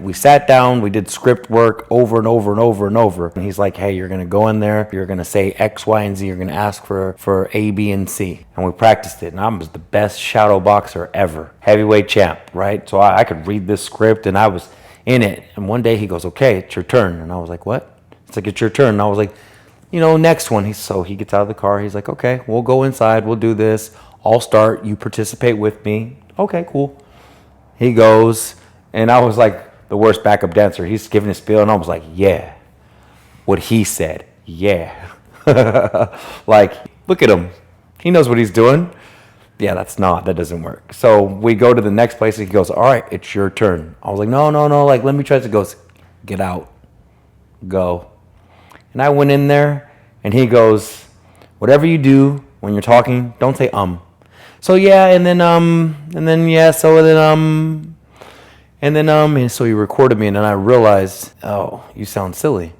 We sat down, we did script work over and over and over and over. And he's like, hey, you're going to go in there, you're going to say X, Y, and Z, you're going to ask for A, B, and C. And we practiced it, and I was the best shadow boxer ever. Heavyweight champ, right? So I could read this script, and I was in it. And one day he goes, okay, it's your turn. And I was like, what? It's like, it's your turn. And I was like, next one. So he gets out of the car. He's like, okay, we'll go inside. We'll do this. I'll start. You participate with me. Okay, cool. He goes, and I was like the worst backup dancer. He's giving his spiel, and I was like, yeah. What he said, yeah. Like, look at him. He knows what he's doing. Yeah, that doesn't work. So we go to the next place, and he goes, all right, it's your turn. I was like, no, like, let me try this. He goes, get out. Go. And I went in there, and he goes, whatever you do when you're talking, don't say So yeah, and so he recorded me, and then I realized, oh, you sound silly.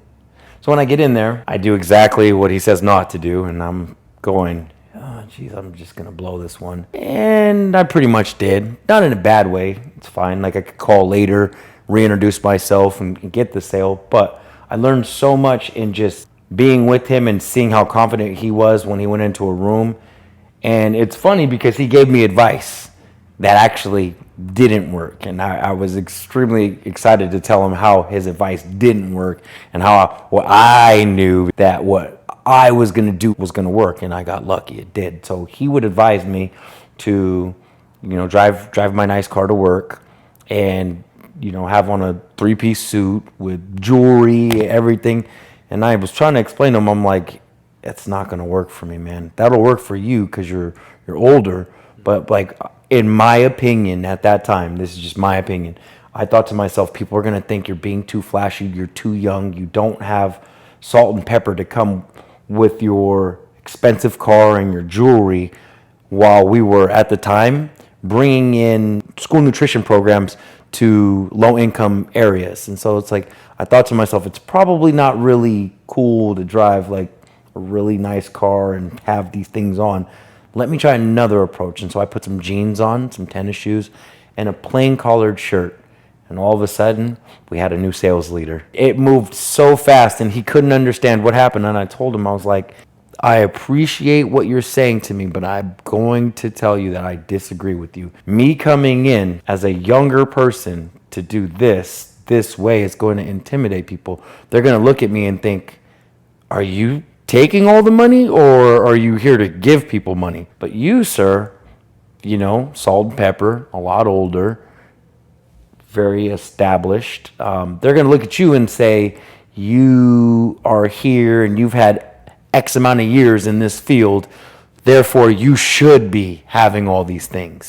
So when I get in there, I do exactly what he says not to do, and I'm going, oh, geez, I'm just going to blow this one. And I pretty much did. Not in a bad way. It's fine. Like, I could call later, reintroduce myself, and get the sale. But I learned so much in just being with him and seeing how confident he was when he went into a room. And it's funny because he gave me advice that actually didn't work. And I was extremely excited to tell him how his advice didn't work and how what I knew that what I was going to do was going to work. And I got lucky. It did. So he would advise me to, drive my nice car to work and, have on a 3-piece suit with jewelry, everything. And I was trying to explain to him, I'm like, it's not going to work for me, man. That'll work for you because you're older. But, like, in my opinion at that time, this is just my opinion, I thought to myself, people are going to think you're being too flashy, you're too young, you don't have salt and pepper to come with your expensive car and your jewelry, while we were, at the time, bringing in school nutrition programs to low-income areas. And so it's like, I thought to myself, it's probably not really cool to drive, like, a really nice car and have these things on. Let me try another approach. And so I put some jeans on, some tennis shoes, and a plain collared shirt. And all of a sudden, we had a new sales leader. It moved so fast, and he couldn't understand what happened. And I told him, I was like, I appreciate what you're saying to me, but I'm going to tell you that I disagree with you. Me coming in as a younger person to do this way is going to intimidate people. They're going to look at me and think, are you taking all the money, or are you here to give people money? But you, sir, salt and pepper, a lot older, very established. They're going to look at you and say, you are here and you've had X amount of years in this field, therefore you should be having all these things.